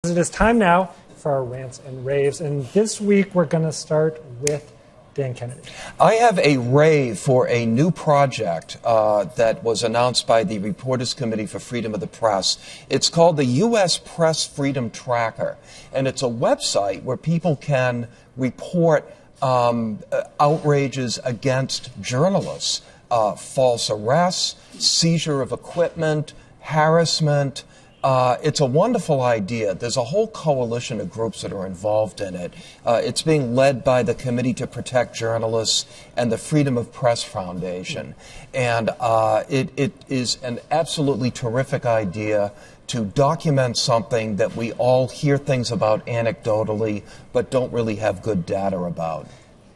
It is time now for our Rants and Raves, and this week we're going to start with Dan Kennedy. I have a rave for a new project that was announced by the Reporters Committee for Freedom of the Press. It's called the U.S. Press Freedom Tracker, and it's a website where people can report outrages against journalists, false arrests, seizure of equipment, harassment. It's a wonderful idea. There's a whole coalition of groups that are involved in it. It's being led by the Committee to Protect Journalists and the Freedom of Press Foundation. And it is an absolutely terrific idea to document something that we all hear things about anecdotally but don't really have good data about.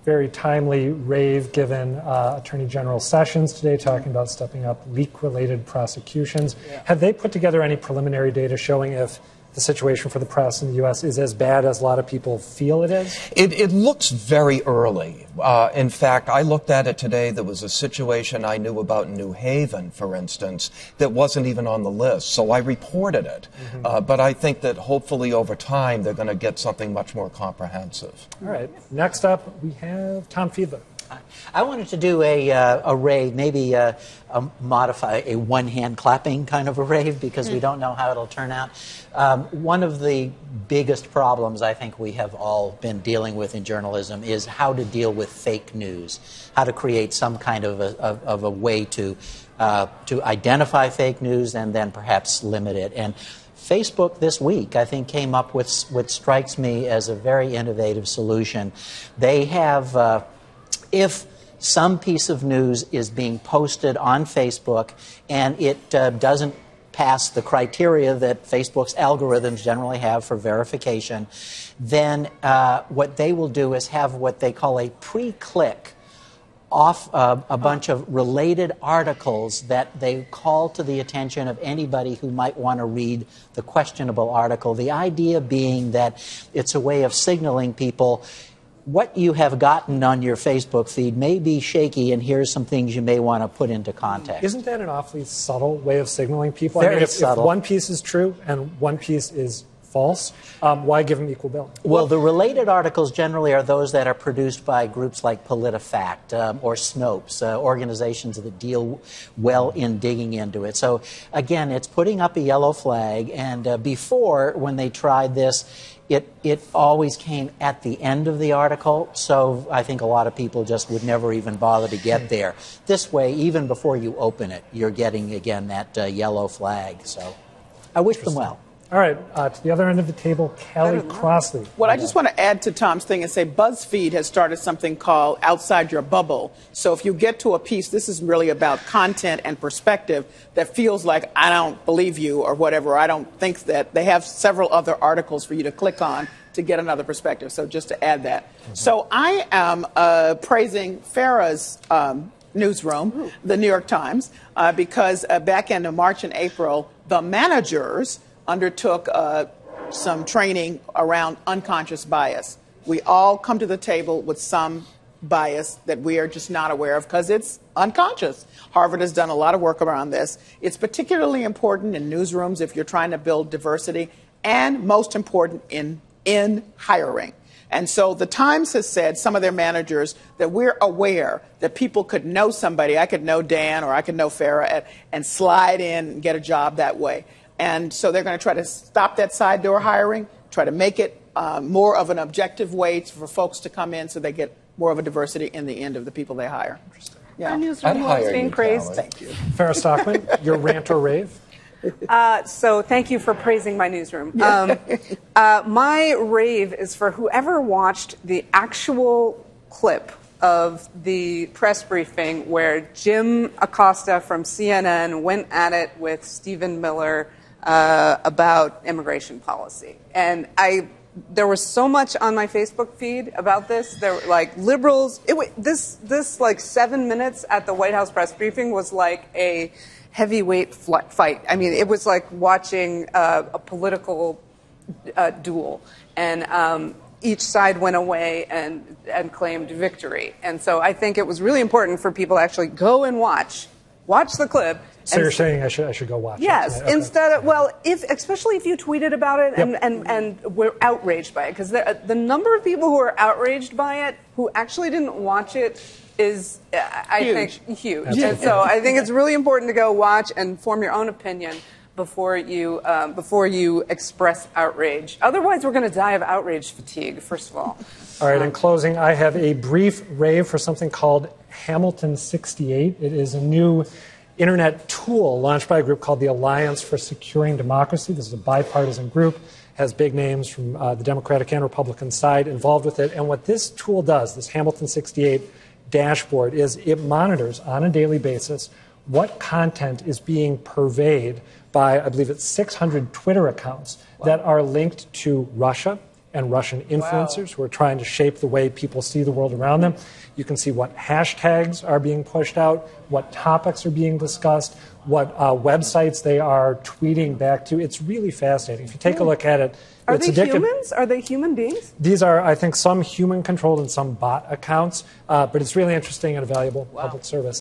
Very timely rave given Attorney General Sessions today talking about stepping up leak-related prosecutions. Yeah. Have they put together any preliminary data showing if the situation for the press in the U.S. is as bad as a lot of people feel it is? It looks very early. In fact, I looked at it today. There was a situation I knew about in New Haven, for instance, that wasn't even on the list. So I reported it. But I think that hopefully over time they're going to get something much more comprehensive. All right. Next up, we have Tom Fiedler. I wanted to do a rave, maybe modify a one-hand clapping kind of a rave because we don't know how it'll turn out. One of the biggest problems I think we have all been dealing with in journalism is how to deal with fake news, how to create some kind of a way to identify fake news and then perhaps limit it. And Facebook this week, I think, came up with what strikes me as a very innovative solution. They have... if some piece of news is being posted on Facebook and it doesn't pass the criteria that Facebook's algorithms generally have for verification, then what they will do is have what they call a pre-click off a bunch of related articles that they call to the attention of anybody who might want to read the questionable article. The idea being that it's a way of signaling people what you have gotten on your Facebook feed may be shaky, and here's some things you may want to put into context. Isn't that an awfully subtle way of signaling people? Very if subtle. If one piece is true and one piece is false, why give them equal billing? Well, the related articles generally are those that are produced by groups like PolitiFact or Snopes, organizations that deal well in digging into it. So, again, it's putting up a yellow flag, and before, when they tried this, it always came at the end of the article, so I think a lot of people just would never even bother to get there. This way, even before you open it, you're getting, again, that yellow flag. So I wish them well. All right, to the other end of the table, Kelly Crossley. Well, I just want to add to Tom's thing and say BuzzFeed has started something called Outside Your Bubble. So if you get to a piece, this is really about content and perspective that feels like I don't believe you or whatever. I don't think that. They have several other articles for you to click on to get another perspective. So just to add that. So I am praising Farah's newsroom, the New York Times, because back in March and April, the managers undertook some training around unconscious bias. We all come to the table with some bias that we are just not aware of because it's unconscious. Harvard has done a lot of work around this. It's particularly important in newsrooms if you're trying to build diversity, and most important in hiring. And so the Times has said, some of their managers, that we're aware that people could know somebody. I could know Dan or I could know Farah and slide in and get a job that way. And so they're going to try to stop that side door hiring, try to make it more of an objective way for folks to come in so they get more of a diversity in the end of the people they hire. Interesting. Yeah. Our newsroom was being praised. Thank you. Farah Stockman, your rant or rave? So thank you for praising my newsroom. My rave is for whoever watched the actual clip of the press briefing where Jim Acosta from CNN went at it with Stephen Miller about immigration policy. And there was so much on my Facebook feed about this. There were like liberals. This like 7 minutes at the White House press briefing was like a heavyweight fight. I mean, it was like watching a political duel. And each side went away and claimed victory. And so I think it was really important for people to actually go and watch watch the clip. So you're saying I should go watch it? Yes, Okay. instead of, well, especially if you tweeted about it Yep. and were outraged by it, because the number of people who are outraged by it who actually didn't watch it is, I think, huge. And so I think it's really important to go watch and form your own opinion before you express outrage. Otherwise, we're going to die of outrage fatigue, first of all. All right, in closing, I have a brief rave for something called Hamilton 68. It is a new internet tool launched by a group called the Alliance for Securing Democracy. This is a bipartisan group, has big names from the Democratic and Republican side involved with it. And what this tool does, this Hamilton 68 dashboard, is it monitors on a daily basis what content is being purveyed by, I believe it's 600 Twitter accounts that are linked to Russia and Russian influencers who are trying to shape the way people see the world around them. You can see what hashtags are being pushed out, what topics are being discussed, what websites they are tweeting back to. It's really fascinating. If you take a look at it, Are it's they addictive. humans? Are they human beings? These are, I think, some human-controlled and some bot accounts, but it's really interesting and a valuable public service.